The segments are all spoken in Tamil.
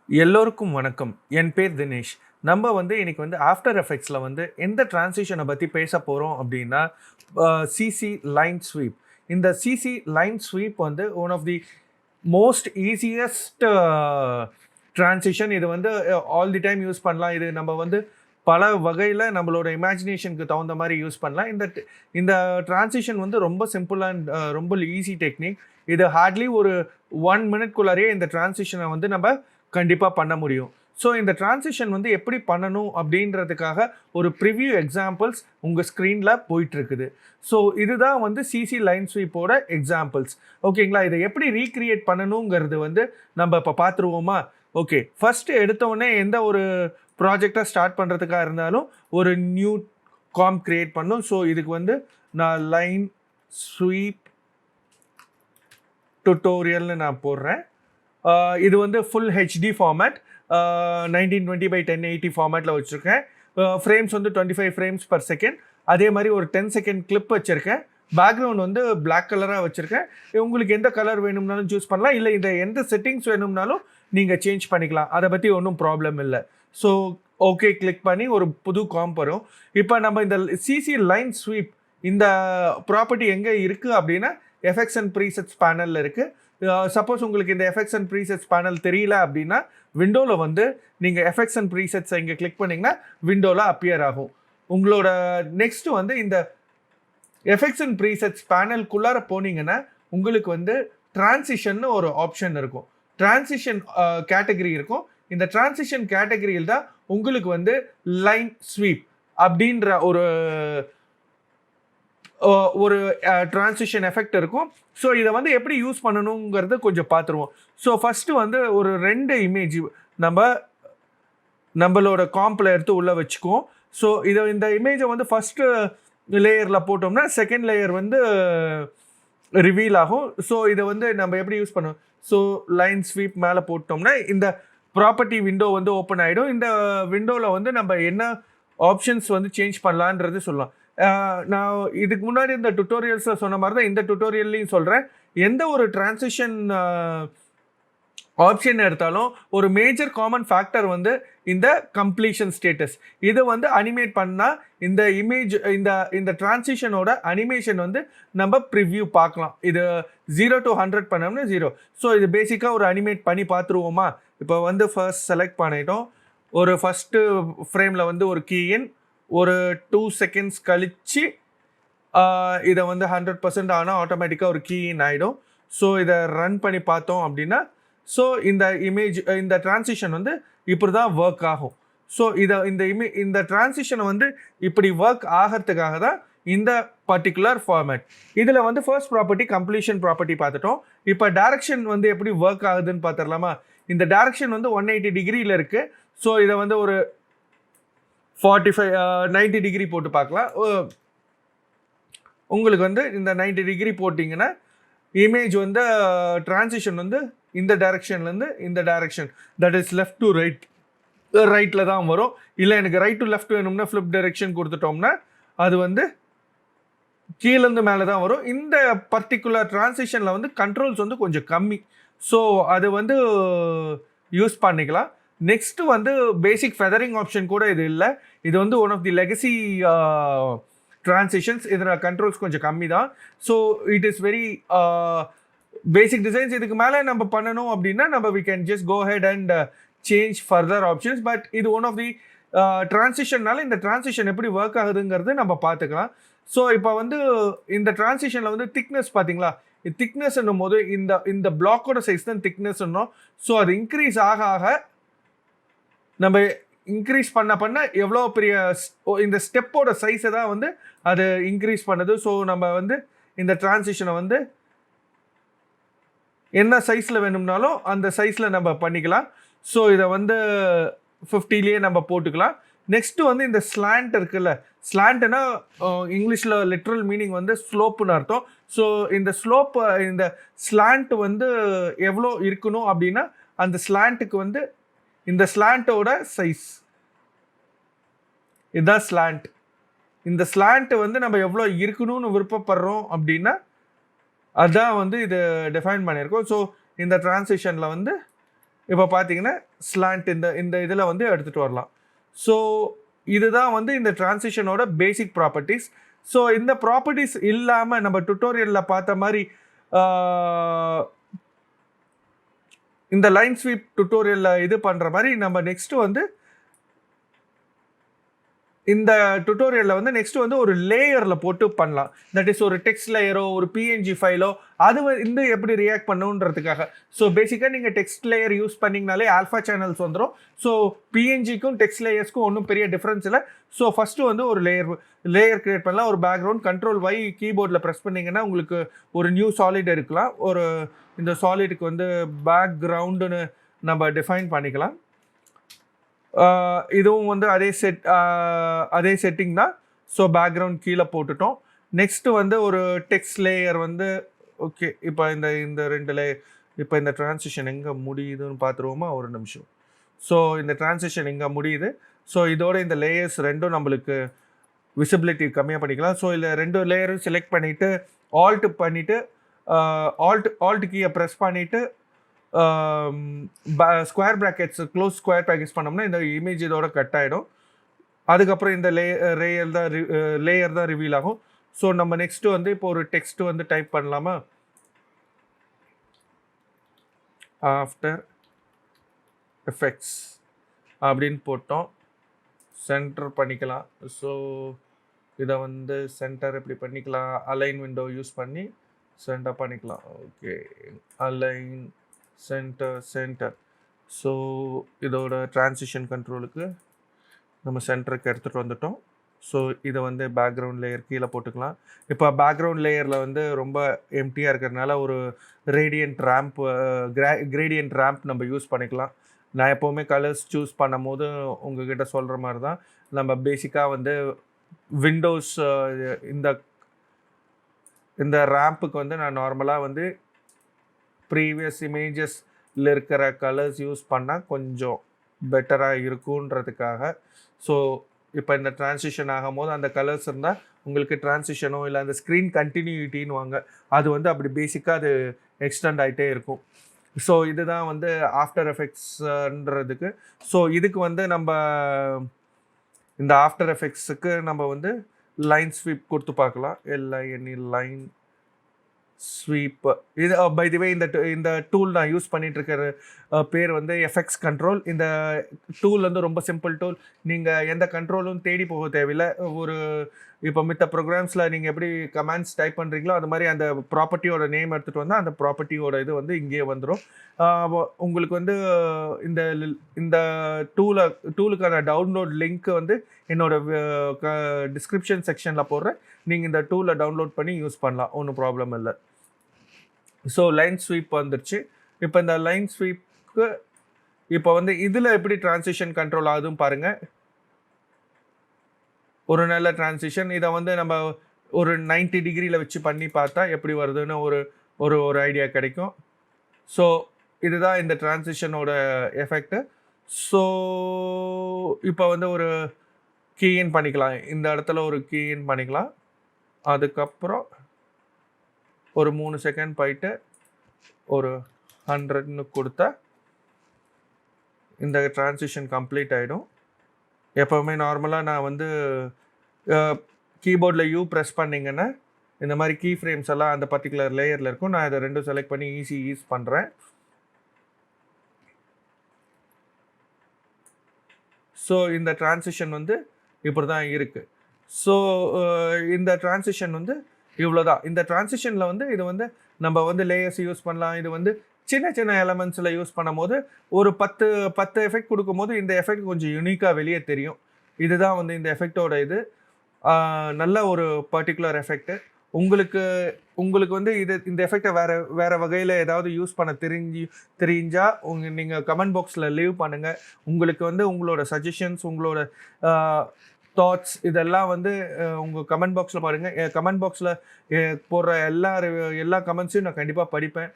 எல்லோருக்கும் வணக்கம். என் பேர் தினேஷ். நம்ம இன்னைக்கு ஆஃப்டர் எஃபெக்ட்ஸில் எந்த டிரான்சிஷனை பற்றி பேச போகிறோம் அப்படின்னா, சிசி லைன் ஸ்வீப். இந்த CC line sweep one of the most easiest transition. இது ஆல் தி டைம் யூஸ் பண்ணலாம். இது நம்ம பல வகையில் நம்மளோட இமேஜினேஷனுக்கு தகுந்த மாதிரி யூஸ் பண்ணலாம். இந்த டிரான்சிஷன் ரொம்ப சிம்பிள் அண்ட் ரொம்ப ஈஸி டெக்னிக். இது ஹார்ட்லி ஒரு 1 மினிட்குள்ளாரையே இந்த டிரான்சிஷனை நம்ம கண்டிப்பாக பண்ண முடியும். ஸோ இந்த டிரான்சிஷன் எப்படி பண்ணணும் அப்படின்றதுக்காக ஒரு ப்ரிவ்யூ எக்ஸாம்பிள்ஸ் உங்கள் ஸ்க்ரீனில் போயிட்டுருக்குது. ஸோ இதுதான் சிசி லைன் ஸ்வீப்போட எக்ஸாம்பிள்ஸ். ஓகேங்களா? இதை எப்படி ரீக்ரியேட் பண்ணணுங்கிறது நம்ம இப்போ பார்த்துருவோமா? ஓகே, ஃபஸ்ட்டு எடுத்தோடனே எந்த ஒரு ப்ராஜெக்டை ஸ்டார்ட் பண்ணுறதுக்காக இருந்தாலும் ஒரு நியூ காம் க்ரியேட் பண்ணும். ஸோ இதுக்கு நான் லைன் ஸ்வீப் டுட்டோரியல்னு நான் போடுறேன். இது ஃபுல் ஹெச்டி ஃபார்மேட், 1920x1080 ஃபார்மேட்டில் வச்சுருக்கேன். Frames 25 frames per second. அதே மாதிரி ஒரு 10 செகண்ட் கிளிப் வச்சுருக்கேன். பேக்ரவுண்ட் பிளாக் கலராக வச்சுருக்கேன். உங்களுக்கு எந்த கலர் வேணும்னாலும் சூஸ் பண்ணலாம், இல்லை இந்த எந்த செட்டிங்ஸ் வேணும்னாலும் நீங்கள் சேஞ்ச் பண்ணிக்கலாம். அதை பற்றி ஒன்றும் ப்ராப்ளம் இல்லை. ஸோ ஓகே கிளிக் பண்ணி ஒரு புது காம்ப் வரும். இப்போ நம்ம இந்த சிசி லைன் ஸ்வீப் இந்த ப்ராப்பர்ட்டி எங்கே இருக்குது அப்படின்னா, எஃபெக்ட்ஸ் அண்ட் ப்ரீசெட்ஸ் பேனலில் இருக்குது. சப்போஸ் உங்களுக்கு இந்த எஃபெக்ட்ஸ் அண்ட் ப்ரீசெட்ஸ் பேனல் தெரியல அப்படின்னா, விண்டோவில் நீங்கள் எஃபெக்ட்ஸ் அண்ட் ப்ரீசெட்ஸை இங்கே கிளிக் பண்ணிங்கன்னா விண்டோவில் அப்பியர் ஆகும். உங்களோட நெக்ஸ்ட்டு இந்த எஃபெக்ட்ஸ் அண்ட் ப்ரீசெட்ஸ் பேனல்குள்ளார போனீங்கன்னா உங்களுக்கு டிரான்சிஷன் ஒரு ஆப்ஷன் இருக்கும். டிரான்சிஷன் கேட்டகரி இருக்கும். இந்த டிரான்சிஷன் கேட்டகரியில் தான் உங்களுக்கு லைன் ஸ்வீப் அப்படின்ற ஒரு டிரான்சிஷன் எஃபெக்ட் இருக்கும். ஸோ இதை எப்படி யூஸ் பண்ணணுங்கிறத கொஞ்சம் பார்த்துருவோம். ஸோ ஃபஸ்ட்டு ஒரு 2 இமேஜ் நம்மளோட காம்பில் எடுத்து உள்ளே வச்சுக்குவோம். ஸோ இந்த இமேஜை ஃபஸ்ட்டு லேயரில் போட்டோம்னா செகண்ட் லேயர் ரிவீல் ஆகும். ஸோ இதை நம்ம எப்படி யூஸ் பண்ணுவோம்? ஸோ லைன் ஸ்வீப் மேலே போட்டோம்னா இந்த ப்ராப்பர்ட்டி விண்டோ ஓப்பன் ஆகிடும். இந்த விண்டோவில் நம்ம என்ன ஆப்ஷன்ஸ் சேஞ்ச் பண்ணலான்றது சொல்லலாம். நான் இதுக்கு முன்னாடி இந்த டுட்டோரியல்ஸில் சொன்ன மாதிரி தான் இந்த டுட்டோரியல்லையும் சொல்கிறேன். எந்த ஒரு டிரான்சிஷன் ஆப்ஷன் எடுத்தாலும் ஒரு மேஜர் காமன் ஃபேக்டர் இந்த கம்ப்ளீஷன் ஸ்டேட்டஸ். இதை அனிமேட் பண்ணால் இந்த இமேஜ் இந்த டிரான்சிஷனோட அனிமேஷன் நம்ம ப்ரிவ்யூ பார்க்கலாம். இது 0 to 100 பண்ணோம்னா 0. ஸோ இது பேசிக்காக ஒரு அனிமேட் பண்ணி பார்த்துருவோமா? இப்போ ஃபர்ஸ்ட் செலக்ட் பண்ணிட்டோம். ஒரு ஃபஸ்ட்டு ஃப்ரேமில் ஒரு கீயின் ஒரு 2 செகண்ட்ஸ் கழித்து இதை 100% ஆனால் ஆட்டோமேட்டிக்காக ஒரு கீயின் ஆகிடும். ஸோ இதை ரன் பண்ணி பார்த்தோம் அப்படின்னா, ஸோ இந்த இமேஜ் இந்த டிரான்சிஷன் இப்படி தான் ஒர்க் ஆகும். ஸோ இந்த டிரான்சிஷனை இப்படி ஒர்க் ஆகிறதுக்காக தான் இந்த பர்டிகுலர் ஃபார்மேட். இதில் ஃபர்ஸ்ட் ப்ராப்பர்ட்டி கம்ப்ளீஷன் ப்ராப்பர்ட்டி பார்த்துட்டோம். இப்போ டைரக்ஷன் எப்படி ஒர்க் ஆகுதுன்னு பார்த்துடலாமா? இந்த டைரக்ஷன் 180 டிகிரியில் இருக்குது. ஸோ இதை ஒரு 90 டிகிரி போட்டு பார்க்கலாம். உங்களுக்கு இந்த 90 டிகிரி போட்டிங்கன்னா இமேஜ் டிரான்சிஷன் இந்த டைரக்ஷன்லேருந்து இந்த direction, that is left to ரைட்டில் தான் வரும். இல்லை எனக்கு ரைட் டு லெஃப்ட் வேணும்னா ஃப்ளிப் டைரக்ஷன் கொடுத்துட்டோம்னா அது கீழேருந்து மேலே தான் வரும். இந்த பர்டிகுலர் டிரான்சிஷனில் கண்ட்ரோல்ஸ் கொஞ்சம் கம்மி. ஸோ அது யூஸ் பண்ணிக்கலாம். நெக்ஸ்ட்டு பேசிக் ஃபெதரிங் ஆப்ஷன் கூட இது இல்லை. இது one of the legacy transitions. இதில் கண்ட்ரோல்ஸ் கொஞ்சம் கம்மி தான். So it is very basic designs. இதுக்கு மேலே நம்ம பண்ணணும் அப்படின்னா நம்ம we can just go head and change further options. But இது ஒன் ஆஃப் தி டிரான்சிஷன்னால இந்த டிரான்சிஷன் எப்படி ஒர்க் ஆகுதுங்கிறது நம்ம பார்த்துக்கலாம். ஸோ இப்போ இந்த டிரான்சிஷனில் திக்னஸ் பார்த்தீங்களா? திக்னஸ்ன்னும் போது இந்த பிளாக்கோட சைஸ் தான் திக்னஸ்ன்னும். ஸோ அது இன்க்ரீஸ் ஆக ஆக நம்ம இன்க்ரீஸ் பண்ண எவ்வளோ பெரிய இந்த ஸ்டெப்போட சைஸை தான் அது இன்க்ரீஸ் பண்ணுது. ஸோ நம்ம இந்த டிரான்சிஷனை என்ன சைஸில் வேணும்னாலும் அந்த சைஸில் நம்ம பண்ணிக்கலாம். ஸோ இதை 50லேயே நம்ம போட்டுக்கலாம். நெக்ஸ்ட்டு இந்த ஸ்லாண்ட் இருக்குல்ல, ஸ்லாண்ட்னா இங்கிலீஷில் லிட்ரல் மீனிங் ஸ்லோப்புன்னு அர்த்தம். ஸோ இந்த ஸ்லோப் இந்த ஸ்லாண்ட் எவ்வளோ இருக்கணும் அப்படின்னா, அந்த ஸ்லாண்ட்டுக்கு இந்த ஸ்லாண்ட்டோட சைஸ் இதுதான் ஸ்லாண்ட். இந்த ஸ்லாண்ட் நம்ம எவ்வளோ இருக்கணும்னு விருப்பப்படுறோம் அப்படின்னா அதான் இது டிஃபைன் பண்ணியிருக்கோம். ஸோ இந்த டிரான்சிஷனில் இப்போ பார்த்தீங்கன்னா ஸ்லாண்ட் இந்த இதில் வந்து எடுத்துகிட்டு வரலாம். ஸோ இதுதான் வந்து இந்த டிரான்சிஷனோட பேசிக் ப்ராப்பர்ட்டிஸ். ஸோ இந்த ப்ராப்பர்ட்டிஸ் இல்லாமல் நம்ம டுட்டோரியலில் பார்த்த மாதிரி இந்த லைன் ஸ்வீப் டுட்டோரியலில் இது பண்ணுற மாதிரி நம்ம நெக்ஸ்ட்டு வந்து இந்த டுட்டோரியலில் வந்து நெக்ஸ்ட் வந்து ஒரு லேயரில் போட்டு பண்ணலாம். தட் இஸ் ஒரு டெக்ஸ்ட் லேயரோ ஒரு பிஎன்ஜி ஃபைலோ அது வந்து எப்படி ரியாக்ட் பண்ணுன்றதுக்காக. ஸோ பேசிக்காக நீங்கள் டெக்ஸ்ட் லேயர் யூஸ் பண்ணிங்கனாலே ஆல்ஃபா சேனல்ஸ் வந்துடும். ஸோ பிஎன்ஜிக்கும் டெக்ஸ்ட் லேயர்ஸ்க்கும் ஒன்றும் பெரிய டிஃப்ரென்ஸ் இல்லை. ஸோ ஃபஸ்ட்டு வந்து ஒரு லேயர் கிரியேட் பண்ணலாம். ஒரு பேக்ரவுண்ட் Ctrl+Y கீபோர்டில் ப்ரெஸ் பண்ணிங்கன்னா உங்களுக்கு ஒரு நியூ சாலிட் எடுக்கலாம். ஒரு இந்த சாலிடுக்கு வந்து பேக்ரவுண்டுன்னு நம்ம டிஃபைன் பண்ணிக்கலாம். இதுவும் வந்து அதே செட்டிங் தான். ஸோ பேக்ரவுண்ட் கீழே போட்டுட்டோம். நெக்ஸ்ட்டு வந்து ஒரு டெக்ஸ்ட் லேயர் வந்து ஓகே. இப்போ இந்த 2 லேயர் இப்போ இந்த டிரான்சிஷன் எங்கே முடியுதுன்னு பார்த்துருவோமா ஒரு நிமிஷம். ஸோ இந்த டிரான்சிஷன் எங்கே முடியுது. ஸோ இதோட இந்த லேயர்ஸ் ரெண்டும் நம்மளுக்கு விசிபிலிட்டி கம்மியாக பண்ணிக்கலாம். ஸோ இதில் 2 லேயரும் செலக்ட் பண்ணிவிட்டு ஆல்ட் கீயை ப்ரெஸ் பண்ணிவிட்டு square brackets close square brackets பண்ணோம்னா இந்த இமேஜ் இதோட கட் ஆகிடும். அதுக்கப்புறம் இந்த லேயர் தான் ரிவீல் ஆகும். ஸோ நம்ம நெக்ஸ்ட்டு வந்து இப்போ ஒரு டெக்ஸ்ட் வந்து டைப் பண்ணலாமா. ஆஃப்டர் எஃபெக்ட்ஸ் அப்படின்னு போட்டோம். சென்டர் பண்ணிக்கலாம். ஸோ இதை வந்து சென்டர் எப்படி பண்ணிக்கலாம், அலைன் விண்டோ யூஸ் பண்ணி சென்டர் பண்ணிக்கலாம். Okay, align centre. ஸோ இதோட டிரான்சிஷன் கண்ட்ரோலுக்கு நம்ம சென்டருக்கு எடுத்துகிட்டு வந்துட்டோம். ஸோ இதை வந்து பேக்ரவுண்ட் லேயர் கீழே போட்டுக்கலாம். இப்போ பேக்ரவுண்ட் லேயரில் வந்து ரொம்ப எம்டியாக இருக்கிறதுனால ஒரு கிரேடியன்ட் ரேம்ப் நம்ம யூஸ் பண்ணிக்கலாம். நான் எப்போவுமே கலர்ஸ் சூஸ் பண்ணும் போது உங்ககிட்ட சொல்கிற மாதிரி தான் நம்ம பேசிக்காக வந்து விண்டோஸ் இந்த ரேம்புக்கு வந்து நான் நார்மலாக வந்து ப்ரீவியஸ் இமேஜஸில் இருக்கிற கலர்ஸ் யூஸ் பண்ணால் கொஞ்சம் பெட்டராக இருக்குன்றதுக்காக. ஸோ இப்போ இந்த டிரான்சிஷன் ஆகும் போது அந்த கலர்ஸ் இருந்தால் உங்களுக்கு டிரான்சிஷனோ இல்லை அந்த ஸ்க்ரீன் கண்டினியூட்டின்னு வாங்க அது வந்து அப்படி பேசிக்காக அது எக்ஸ்டெண்ட் ஆகிட்டே இருக்கும். ஸோ இதுதான் வந்து ஆஃப்டர் எஃபெக்ட்ஸ்ன்றதுக்கு. ஸோ இதுக்கு வந்து நம்ம இந்த ஆஃப்டர் எஃபெக்ட்ஸுக்கு நம்ம வந்து லைன் ஸ்வீப் கொடுத்து பார்க்கலாம். Line sweep. இது பை தி வே இந்த டூல் நான் யூஸ் பண்ணிட்டு இருக்கிற பேர் வந்து எஃபெக்ட்ஸ் கண்ட்ரோல். இந்த டூல் வந்து ரொம்ப சிம்பிள் டூல். நீங்கள் எந்த கண்ட்ரோலும் தேடி போக தேவையில்லை. இப்போ மித்த ப்ரோக்ராம்ஸில் நீங்கள் எப்படி கமாண்ட்ஸ் டைப் பண்ணுறீங்களோ அது மாதிரி அந்த ப்ராப்பர்ட்டியோட நேம் எடுத்துகிட்டு வந்தால் அந்த ப்ராப்பர்ட்டியோட இது வந்து இங்கேயே வந்துடும். உங்களுக்கு வந்து இந்த டூலுக்கான டவுன்லோட் லிங்க் வந்து என்னோட டிஸ்கிரிப்ஷன் செக்ஷனில் போடுறேன். நீங்கள் இந்த டூலை டவுன்லோட் பண்ணி யூஸ் பண்ணலாம், ஒன்றும் ப்ராப்ளம் இல்லை. ஸோ லைன் ஸ்வீப் வந்துருச்சு. இப்போ இந்த லைன் ஸ்வீப்க்கு இப்போ வந்து இதில் எப்படி டிரான்சிஷன் கண்ட்ரோல் ஆகுதுன்னு பாருங்கள். ஒரு நல்ல டிரான்சிஷன். இதை வந்து நம்ம ஒரு 90 டிகிரியில் வச்சு பண்ணி பார்த்தா எப்படி வருதுன்னு ஒரு ஐடியா கிடைக்கும். ஸோ இதுதான் இந்த டிரான்சிஷனோட எஃபெக்ட்டு. ஸோ இப்போ வந்து ஒரு கீஇன் பண்ணிக்கலாம். இந்த இடத்துல ஒரு கீஇன் பண்ணிக்கலாம். அதுக்கப்புறம் ஒரு 3 செகண்ட் போயிட்டு ஒரு 100ன்னு கொடுத்தா இந்த டிரான்சிஷன் கம்ப்ளீட் ஆகிடும். எப்போவுமே நார்மலாக நான் வந்து கீபோர்டில் யூ ப்ரெஸ் பண்ணிங்கன்னா இந்த மாதிரி கீ ஃப்ரேம்ஸ் எல்லாம் அந்த பர்டிகுலர் லேயரில் இருக்கும். நான் இதை ரெண்டும் செலக்ட் பண்ணி யூஸ் பண்ணுறேன். ஸோ இந்த டிரான்சிஷன் வந்து இப்படி தான் இருக்குது. ஸோ இந்த டிரான்சிஷன் வந்து இவ்வளோ தான். இந்த டிரான்சிஷனில் வந்து இது வந்து நம்ம வந்து லேயர்ஸ் யூஸ் பண்ணலாம். இது வந்து சின்ன சின்ன எலமெண்ட்ஸில் யூஸ் பண்ணும் போது ஒரு 10 எஃபெக்ட் கொடுக்கும்போது இந்த எஃபெக்ட் கொஞ்சம் யூனிக்காக வெளியே தெரியும். இதுதான் வந்து இந்த எஃபெக்டோட இது. நல்ல ஒரு பர்டிகுலர் எஃபெக்ட்டு. உங்களுக்கு வந்து இந்த எஃபெக்டை வேறு வகையில் ஏதாவது யூஸ் பண்ண தெரிஞ்சால் நீங்கள் கமெண்ட் பாக்ஸில் லீவ் பண்ணுங்கள். உங்களுக்கு வந்து உங்களோட சஜஷன்ஸ், உங்களோட தாட்ஸ் இதெல்லாம் வந்து உங்கள் கமெண்ட் பாக்ஸில் பாருங்கள். கமெண்ட் பாக்ஸில் போடுற எல்லா கமெண்ட்ஸையும் நான் கண்டிப்பாக படிப்பேன்.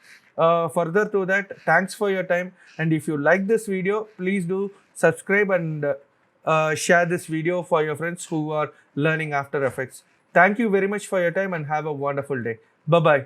Further to that, thanks for your time. And if you like this video, please do subscribe and share this video for your friends who are learning After Effects. Thank you very much for your time and have a wonderful day. Bye-bye.